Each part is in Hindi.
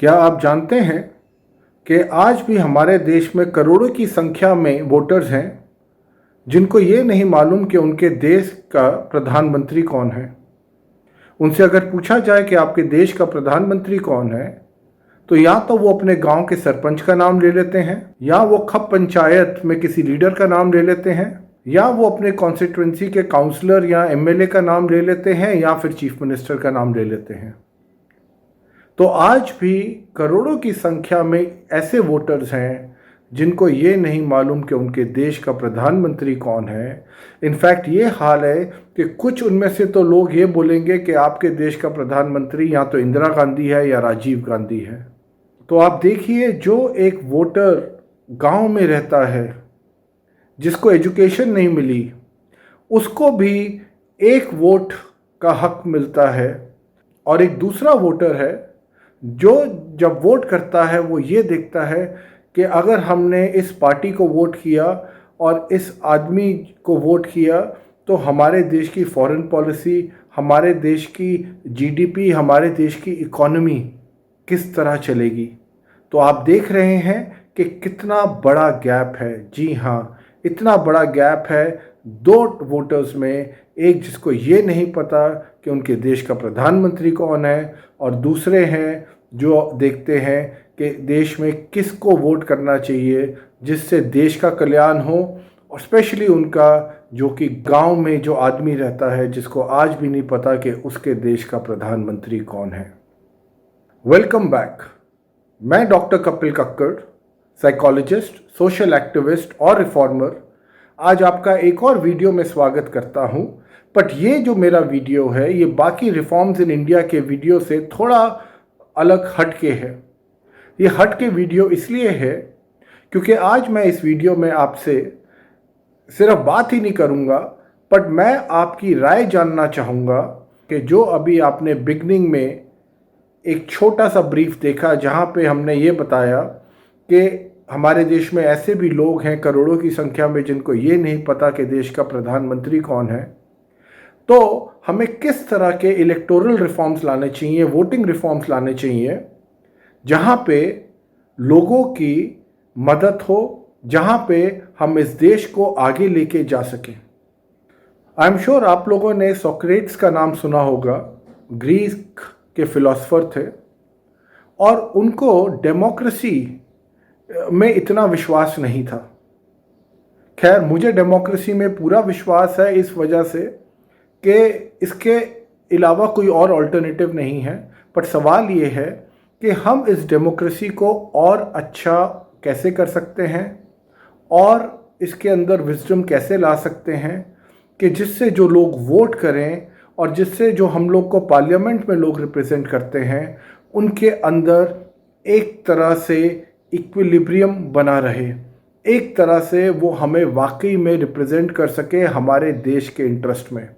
क्या आप जानते हैं कि आज भी हमारे देश में करोड़ों की संख्या में वोटर्स हैं जिनको ये नहीं मालूम कि उनके देश का प्रधानमंत्री कौन है। उनसे अगर पूछा जाए कि आपके देश का प्रधानमंत्री कौन है, तो या तो वो अपने गांव के सरपंच का नाम ले लेते हैं, या वो खप पंचायत में किसी लीडर का नाम ले लेते हैं, या वो अपने कॉन्स्टिट्यूंसी के काउंसलर या एमएलए का नाम ले लेते हैं, या फिर चीफ मिनिस्टर का नाम ले लेते हैं। तो आज भी करोड़ों की संख्या में ऐसे वोटर्स हैं जिनको ये नहीं मालूम कि उनके देश का प्रधानमंत्री कौन है। इनफैक्ट ये हाल है कि कुछ उनमें से तो लोग ये बोलेंगे कि आपके देश का प्रधानमंत्री या तो इंदिरा गांधी है या राजीव गांधी है। तो आप देखिए, जो एक वोटर गांव में रहता है जिसको एजुकेशन नहीं मिली, उसको भी एक वोट का हक मिलता है, और एक दूसरा वोटर है जो जब वोट करता है वो ये देखता है कि अगर हमने इस पार्टी को वोट किया और इस आदमी को वोट किया तो हमारे देश की फॉरेन पॉलिसी, हमारे देश की जीडीपी, हमारे देश की इकोनॉमी किस तरह चलेगी। तो आप देख रहे हैं कि कितना बड़ा गैप है। जी हाँ, इतना बड़ा गैप है दो वोटर्स में, एक जिसको ये नहीं पता कि उनके देश का प्रधानमंत्री कौन है, और दूसरे हैं जो देखते हैं कि देश में किसको वोट करना चाहिए जिससे देश का कल्याण हो, और स्पेशली उनका जो कि गांव में जो आदमी रहता है जिसको आज भी नहीं पता कि उसके देश का प्रधानमंत्री कौन है। Welcome back. मैं doctor Kapil Kakkar, psychologist, social activist और रिफॉर्मर, आज आपका एक और वीडियो में स्वागत करता हूं। बट ये जो मेरा वीडियो है ये बाकी रिफॉर्म्स इन इंडिया के वीडियो से थोड़ा अलग हटके है। ये हटके वीडियो इसलिए है क्योंकि आज मैं इस वीडियो में आपसे सिर्फ बात ही नहीं करूंगा, बट मैं आपकी राय जानना चाहूँगा कि जो अभी आपने बिगनिंग में एक छोटा सा ब्रीफ देखा जहाँ पे हमने ये बताया कि हमारे देश में ऐसे भी लोग हैं करोड़ों की संख्या में जिनको ये नहीं पता कि देश का प्रधानमंत्री कौन है, तो हमें किस तरह के इलेक्टोरल रिफॉर्म्स लाने चाहिए, वोटिंग रिफॉर्म्स लाने चाहिए जहाँ पे लोगों की मदद हो, जहाँ पे हम इस देश को आगे लेके जा सकें। आई एम श्योर आप लोगों ने सोक्रेट्स का नाम सुना होगा, ग्रीक के फिलोसोफर थे, और उनको डेमोक्रेसी में इतना विश्वास नहीं था। खैर, मुझे डेमोक्रेसी में पूरा विश्वास है इस वजह से कि इसके अलावा कोई और अल्टरनेटिव नहीं है। बट सवाल ये है कि हम इस डेमोक्रेसी को और अच्छा कैसे कर सकते हैं और इसके अंदर विजडम कैसे ला सकते हैं कि जिससे जो लोग वोट करें और जिससे जो हम लोग को पार्लियामेंट में लोग रिप्रेजेंट करते हैं उनके अंदर एक तरह से इक्विलिब्रियम बना रहे, एक तरह से वो हमें वाकई में रिप्रेजेंट कर सके हमारे देश के इंटरेस्ट में।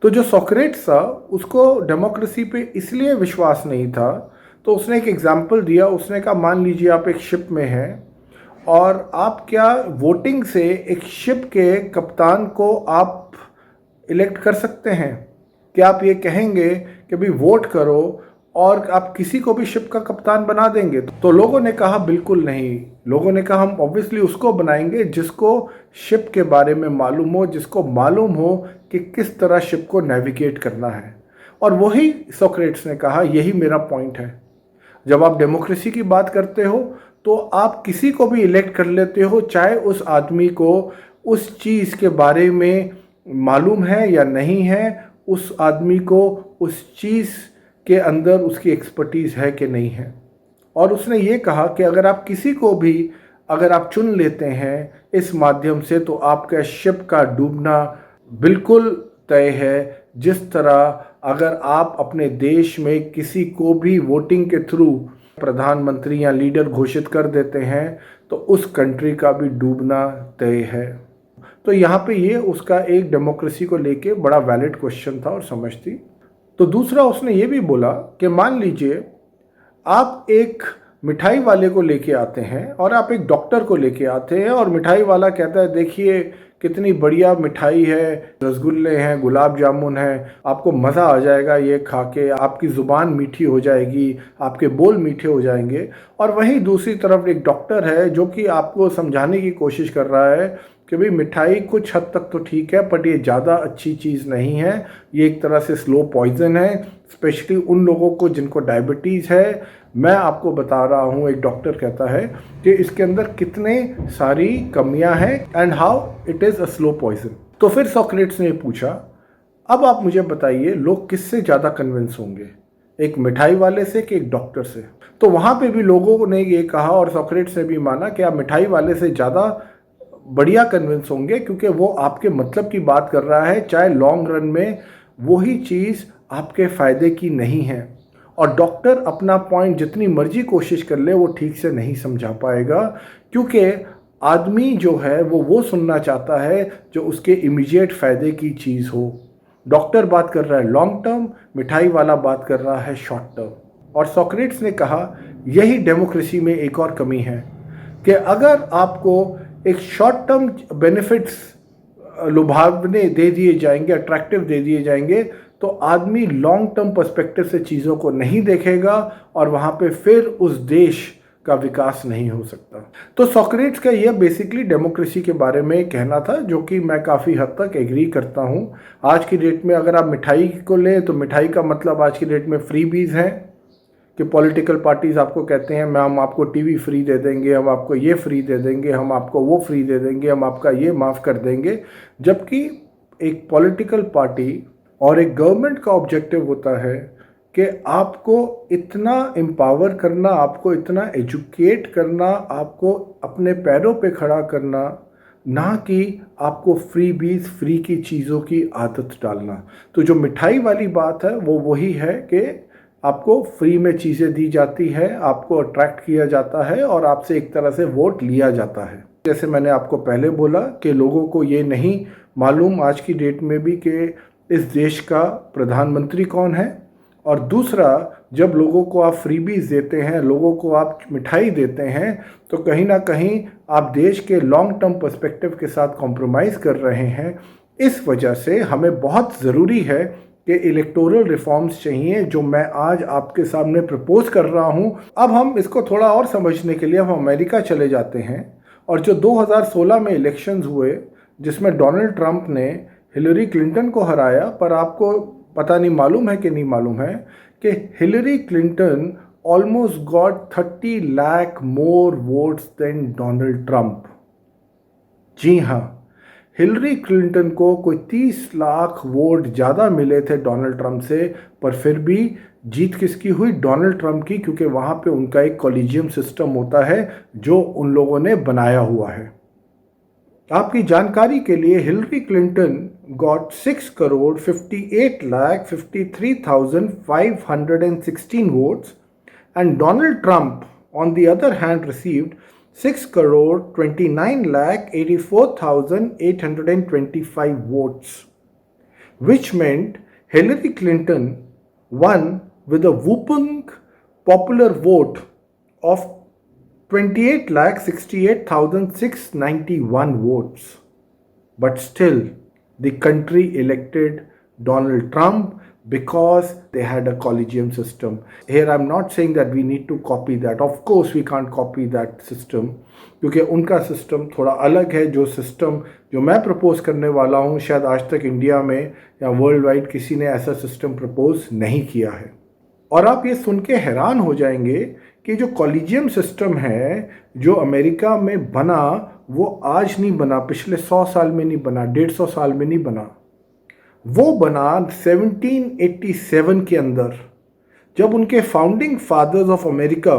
तो जो सोक्रेट्स था उसको डेमोक्रेसी पे इसलिए विश्वास नहीं था, तो उसने एक एग्जाम्पल दिया। उसने कहा, मान लीजिए आप एक शिप में हैं और आप क्या वोटिंग से एक शिप के कप्तान को आप इलेक्ट कर सकते हैं? क्या आप ये कहेंगे कि भाई वोट करो और आप किसी को भी शिप का कप्तान बना देंगे? तो लोगों ने कहा बिल्कुल नहीं। लोगों ने कहा हम ऑब्वियसली उसको बनाएंगे जिसको शिप के बारे में मालूम हो, जिसको मालूम हो कि किस तरह शिप को नेविगेट करना है। और वही सोक्रेट्स ने कहा, यही मेरा पॉइंट है। जब आप डेमोक्रेसी की बात करते हो तो आप किसी को भी इलेक्ट कर लेते हो, चाहे उस आदमी को उस चीज़ के बारे में मालूम है या नहीं है, उस आदमी को उस चीज़ के अंदर उसकी एक्सपर्टीज़ है कि नहीं है। और उसने ये कहा कि अगर आप किसी को भी अगर आप चुन लेते हैं इस माध्यम से, तो आपका शिप का डूबना बिल्कुल तय है। जिस तरह अगर आप अपने देश में किसी को भी वोटिंग के थ्रू प्रधानमंत्री या लीडर घोषित कर देते हैं तो उस कंट्री का भी डूबना तय है। तो यहाँ पे ये उसका एक डेमोक्रेसी को लेके बड़ा वैलिड क्वेश्चन था और समझ थी। तो दूसरा उसने ये भी बोला कि मान लीजिए आप एक मिठाई वाले को लेके आते हैं और आप एक डॉक्टर को लेके आते हैं, और मिठाई वाला कहता है देखिए कितनी बढ़िया मिठाई है, रसगुल्ले हैं, गुलाब जामुन है, आपको मज़ा आ जाएगा ये खा के, आपकी ज़ुबान मीठी हो जाएगी, आपके बोल मीठे हो जाएंगे। और वहीं दूसरी तरफ एक डॉक्टर है जो कि आपको समझाने की कोशिश कर रहा है कि भाई मिठाई कुछ हद तक तो ठीक है, बट ये ज़्यादा अच्छी चीज़ नहीं है, ये एक तरह से स्लो पॉइजन है, स्पेशली उन लोगों को जिनको डायबिटीज़ है। मैं आपको बता रहा हूँ, एक डॉक्टर कहता है कि इसके अंदर कितने सारी कमियां हैं and how it is a slow poison. तो फिर सोक्रेट्स ने पूछा, अब आप मुझे बताइए लोग किससे ज़्यादा कन्विंस होंगे, एक मिठाई वाले से कि एक डॉक्टर से? तो वहाँ पे भी लोगों ने ये कहा और सोक्रेट्स ने भी माना कि आप मिठाई वाले से ज़्यादा बढ़िया कन्विंस होंगे, क्योंकि वो आपके मतलब की बात कर रहा है, चाहे लॉन्ग रन में वही चीज़ आपके फ़ायदे की नहीं है। और डॉक्टर अपना पॉइंट जितनी मर्जी कोशिश कर ले वो ठीक से नहीं समझा पाएगा, क्योंकि आदमी जो है वो सुनना चाहता है जो उसके इमीडिएट फ़ायदे की चीज़ हो। डॉक्टर बात कर रहा है लॉन्ग टर्म, मिठाई वाला बात कर रहा है शॉर्ट टर्म। और सोक्रेट्स ने कहा यही डेमोक्रेसी में एक और कमी है कि अगर आपको एक शॉर्ट टर्म बेनिफिट्स लुभावने दे दिए जाएंगे, अट्रैक्टिव दे दिए जाएंगे, तो आदमी लॉन्ग टर्म पर्सपेक्टिव से चीज़ों को नहीं देखेगा और वहाँ पे फिर उस देश का विकास नहीं हो सकता। तो सोक्रेट्स का यह बेसिकली डेमोक्रेसी के बारे में कहना था, जो कि मैं काफ़ी हद तक एग्री करता हूँ। आज की डेट में अगर आप मिठाई को लें तो मिठाई का मतलब आज की डेट में फ्री बीज हैं, कि पॉलिटिकल पार्टीज़ आपको कहते हैं हम आपको टीवी फ्री दे देंगे, हम आपको ये फ्री दे देंगे, हम आपको वो फ्री दे देंगे, हम आपका ये माफ़ कर देंगे। जबकि एक पॉलिटिकल पार्टी और एक गवर्नमेंट का ऑब्जेक्टिव होता है कि आपको इतना एम्पावर करना, आपको इतना एजुकेट करना, आपको अपने पैरों पे खड़ा करना, ना कि आपको फ्री बीज, फ्री की चीज़ों की आदत डालना। तो जो मिठाई वाली बात है वो वही है कि आपको फ्री में चीज़ें दी जाती है, आपको अट्रैक्ट किया जाता है और आपसे एक तरह से वोट लिया जाता है। जैसे मैंने आपको पहले बोला कि लोगों को ये नहीं मालूम आज की डेट में भी कि इस देश का प्रधानमंत्री कौन है। और दूसरा, जब लोगों को आप फ्रीबीज देते हैं, लोगों को आप मिठाई देते हैं, तो कहीं ना कहीं आप देश के लॉन्ग टर्म पर्सपेक्टिव के साथ कॉम्प्रोमाइज़ कर रहे हैं। इस वजह से हमें बहुत ज़रूरी है कि इलेक्टोरल रिफॉर्म्स चाहिए, जो मैं आज आपके सामने प्रपोज कर रहा हूं। अब हम इसको थोड़ा और समझने के लिए हम अमेरिका चले जाते हैं और जो 2016 में इलेक्शंस हुए जिसमें डोनाल्ड ट्रंप ने हिलरी क्लिंटन को हराया, पर आपको पता नहीं मालूम है कि नहीं मालूम है कि Hillary Clinton almost got 30 lakh more votes than Donald Trump. जी हाँ, हिलरी क्लिंटन को कोई 30 लाख वोट ज़्यादा मिले थे डोनाल्ड ट्रंप से, पर फिर भी जीत किसकी हुई? डोनाल्ड ट्रंप की, क्योंकि वहाँ पे उनका एक कॉलेजियम सिस्टम होता है जो उन लोगों ने बनाया हुआ है। आपकी जानकारी के लिए Hillary Clinton got 6,58,53,516 votes and Donald Trump on the other hand received 6,29,84,825 votes, which meant Hillary Clinton won with a whooping popular vote of 28,68,691 votes. But still, the country elected Donald Trump because they had a collegium system. Here I'm not saying that we need to copy that. Of course we can't copy that system, क्योंकि उनका सिस्टम थोड़ा अलग है। जो सिस्टम जो मैं प्रपोज करने वाला हूँ, शायद आज तक इंडिया में या वर्ल्ड वाइड किसी ने ऐसा सिस्टम प्रपोज नहीं किया है। और आप ये सुन के हैरान हो जाएंगे कि जो कॉलेजियम सिस्टम है जो अमेरिका में बना, वो आज नहीं बना, पिछले 100 साल में नहीं बना, 150 साल में नहीं बना। वो बना 1787 के अंदर, जब उनके founding fathers of America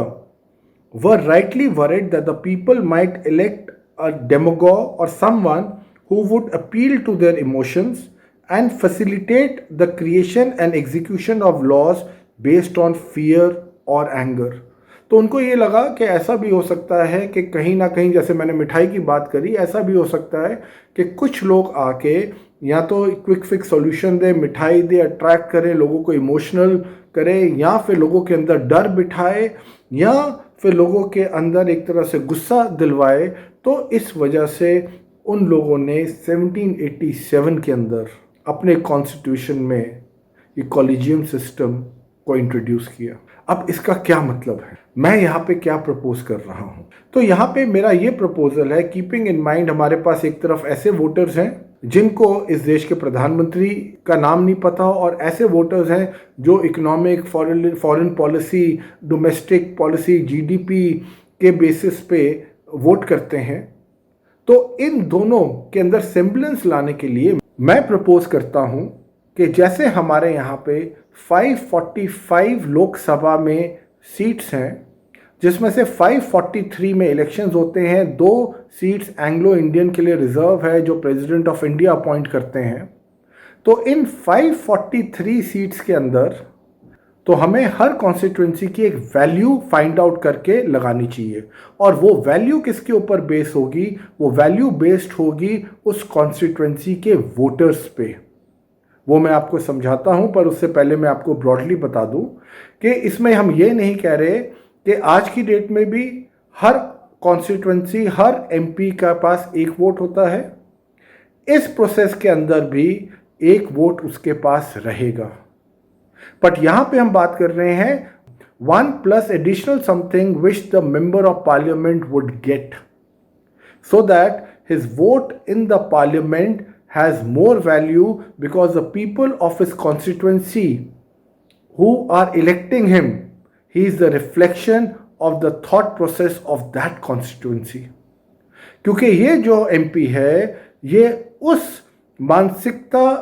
were rightly worried that the people might elect a demagogue और someone who would appeal to their emotions and facilitate the creation and execution of laws based on fear और anger। तो उनको ये लगा कि ऐसा भी हो सकता है कि कहीं ना कहीं, जैसे मैंने मिठाई की बात करी, ऐसा भी हो सकता है कि कुछ लोग आके या तो क्विक फिक्स सॉल्यूशन दे, मिठाई दे, अट्रैक्ट करे, लोगों को इमोशनल करे, या फिर लोगों के अंदर डर बिठाए, या फिर लोगों के अंदर एक तरह से गुस्सा दिलवाए। तो इस वजह से उन लोगों ने 1787 के अंदर अपने कॉन्स्टिट्यूशन में ये कॉलेजियम सिस्टम को इंट्रोड्यूस किया। अब इसका क्या मतलब है, मैं यहाँ पे क्या प्रपोज कर रहा हूँ? तो यहाँ पे मेरा ये प्रपोजल है, कीपिंग इन माइंड हमारे पास एक तरफ ऐसे वोटर्स हैं जिनको इस देश के प्रधानमंत्री का नाम नहीं पता, और ऐसे वोटर्स हैं जो economic, foreign policy, domestic policy, GDP के बेसिस पे वोट करते हैं। तो इन दोनों के अंदर सेम्बलेंस लाने के लिए मैं प्रपोज करता हूं कि जैसे हमारे यहाँ पे 545 लोकसभा में सीट्स हैं, जिसमें से 543 में इलेक्शंस होते हैं, 2 सीट्स एंग्लो इंडियन के लिए रिजर्व है जो प्रेसिडेंट ऑफ इंडिया अपॉइंट करते हैं। तो इन 543 सीट्स के अंदर तो हमें हर कॉन्स्टिट्यूंसी की एक वैल्यू फाइंड आउट करके लगानी चाहिए, और वो वैल्यू किसके ऊपर बेस होगी? वो वैल्यू बेस्ड होगी उस कॉन्स्टिट्यूंसी के वोटर्स पे। वो मैं आपको समझाता हूं, पर उससे पहले मैं आपको ब्रॉडली बता दूं कि इसमें हम ये नहीं कह रहे कि आज की डेट में भी हर कॉन्स्टिट्यूंसी, हर एमपी का पास एक वोट होता है। इस प्रोसेस के अंदर भी एक वोट उसके पास रहेगा, बट यहां पे हम बात कर रहे हैं 1 plus additional something which the member of parliament would get, so that his vote in the parliament has more value because the people of his constituency who are electing him, he is the reflection of the thought process of that constituency. क्योंकि ये जो एमपी है ये उस मानसिकता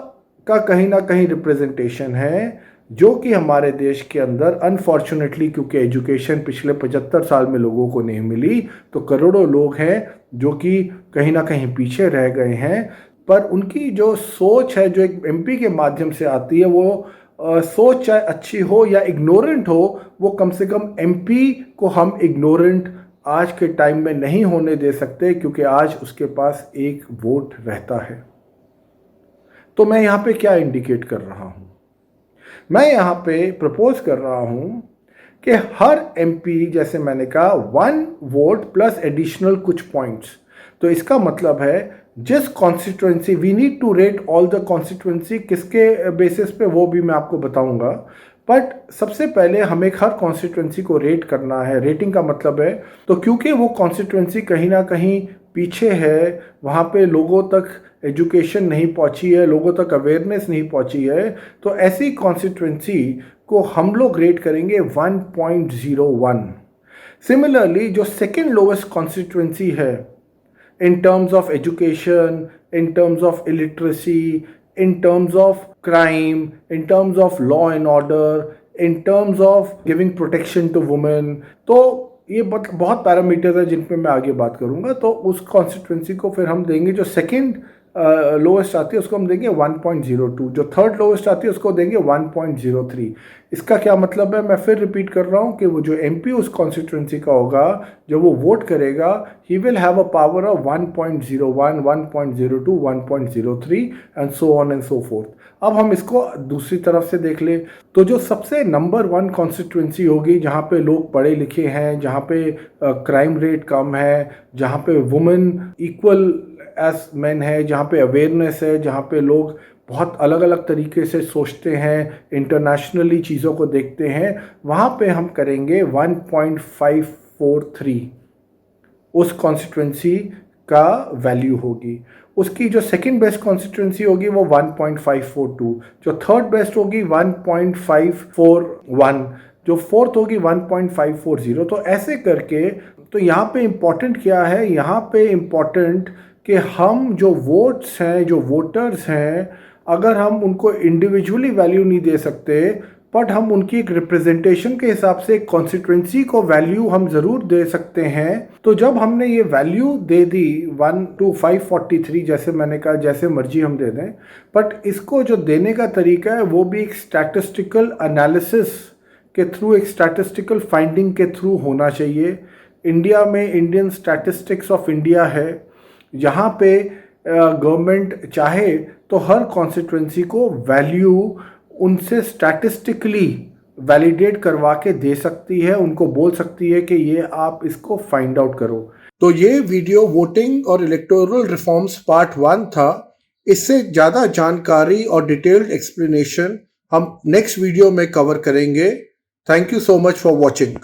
का कहीं ना कहीं रिप्रेजेंटेशन है जो कि हमारे देश के अंदर अनफॉर्चुनेटली, क्योंकि एजुकेशन पिछले 75 साल में लोगों को नहीं मिली, तो करोड़ों लोग हैं जो कि कहीं ना कहीं पीछे रह गए हैं। पर उनकी जो सोच है जो एक एमपी के माध्यम से आती है, वो सोच चाहे अच्छी हो या इग्नोरेंट हो, वो कम से कम एमपी को हम इग्नोरेंट आज के टाइम में नहीं होने दे सकते, क्योंकि आज उसके पास एक वोट रहता है। तो मैं यहाँ पे क्या इंडिकेट कर रहा हूँ? मैं यहाँ पे प्रपोज कर रहा हूँ कि हर एमपी, जैसे मैंने कहा, 1 वोट प्लस एडिशनल कुछ पॉइंट्स। तो इसका मतलब है जिस constituency, we need to rate all the constituency, किसके बेसिस पे वो भी मैं आपको बताऊंगा। बट सबसे पहले हमें हर कॉन्स्टिट्यूंसी को रेट करना है। रेटिंग का मतलब है, तो क्योंकि वो कॉन्स्टिट्यूंसी कहीं ना कहीं पीछे है, वहाँ पे लोगों तक एजुकेशन नहीं पहुँची है, लोगों तक अवेयरनेस नहीं पहुँची है, तो ऐसी कॉन्स्टिट्यूंसी को हम लोग रेट करेंगे 1.01। सिमिलरली जो सेकेंड लोवेस्ट कॉन्स्टिट्यूंसी है in terms of education, in terms of illiteracy, in terms of crime, in terms of law and order, in terms of giving protection to women, तो ये बहुत पैरामीटर्स है जिन पे मैं आगे बात करूँगा। तो उस कॉन्स्टिट्यूंसी को फिर हम देंगे, जो सेकेंड लोवेस्ट आती है उसको हम देंगे 1.02, जो थर्ड लोवेस्ट आती है उसको देंगे 1.03। इसका क्या मतलब है? मैं फिर रिपीट कर रहा हूँ कि वो जो एमपी उस कॉन्स्टिट्यूंसी का होगा, जब वो वोट करेगा, he will have a power of 1.01, 1.02, 1.03 and so on and so fourth. अब हम इसको दूसरी तरफ से देख ले, तो जो सबसे नंबर 1 कॉन्स्टिट्यूंसी होगी, जहाँ पे लोग पढ़े लिखे हैं, जहाँ पे क्राइम रेट कम है, जहाँ पे वुमेन इक्वल एज मैन है, जहाँ पे अवेयरनेस है, जहाँ पे लोग बहुत अलग अलग तरीके से सोचते हैं, इंटरनेशनली चीज़ों को देखते हैं, वहाँ पे हम करेंगे 1.543। उस कॉन्स्टिट्यूंसी का वैल्यू होगी। उसकी जो सेकंड बेस्ट कॉन्स्टिट्यूंसी होगी वो 1.542, जो थर्ड बेस्ट होगी 1.541, जो फोर्थ होगी 1.540। तो ऐसे करके, तो यहाँ पे इम्पॉर्टेंट क्या है? यहाँ पे इम्पॉर्टेंट कि हम जो वोट्स हैं, जो वोटर्स हैं, अगर हम उनको इंडिविजुअली वैल्यू नहीं दे सकते, बट हम उनकी एक रिप्रेजेंटेशन के हिसाब से कॉन्स्टिट्यूंसी को वैल्यू हम ज़रूर दे सकते हैं। तो जब हमने ये वैल्यू दे दी 1 to 543, जैसे मैंने कहा, जैसे मर्जी हम दे दें, बट इसको जो देने का तरीका है वो भी एक स्टैटिस्टिकल एनालिसिस के थ्रू, एक स्टैटिस्टिकल फाइंडिंग के थ्रू होना चाहिए। इंडिया में इंडियन स्टैटिस्टिक्स ऑफ इंडिया है, यहाँ पे गवर्नमेंट चाहे तो हर कॉन्स्टिट्यूंसी को वैल्यू उनसे स्टैटिस्टिकली वैलिडेट करवा के दे सकती है, उनको बोल सकती है कि ये आप इसको फाइंड आउट करो। तो ये वीडियो वोटिंग और इलेक्टोरल रिफॉर्म्स पार्ट 1 था। इससे ज़्यादा जानकारी और डिटेल्ड एक्सप्लेनेशन हम नेक्स्ट वीडियो में कवर करेंगे। Thank you so much for watching.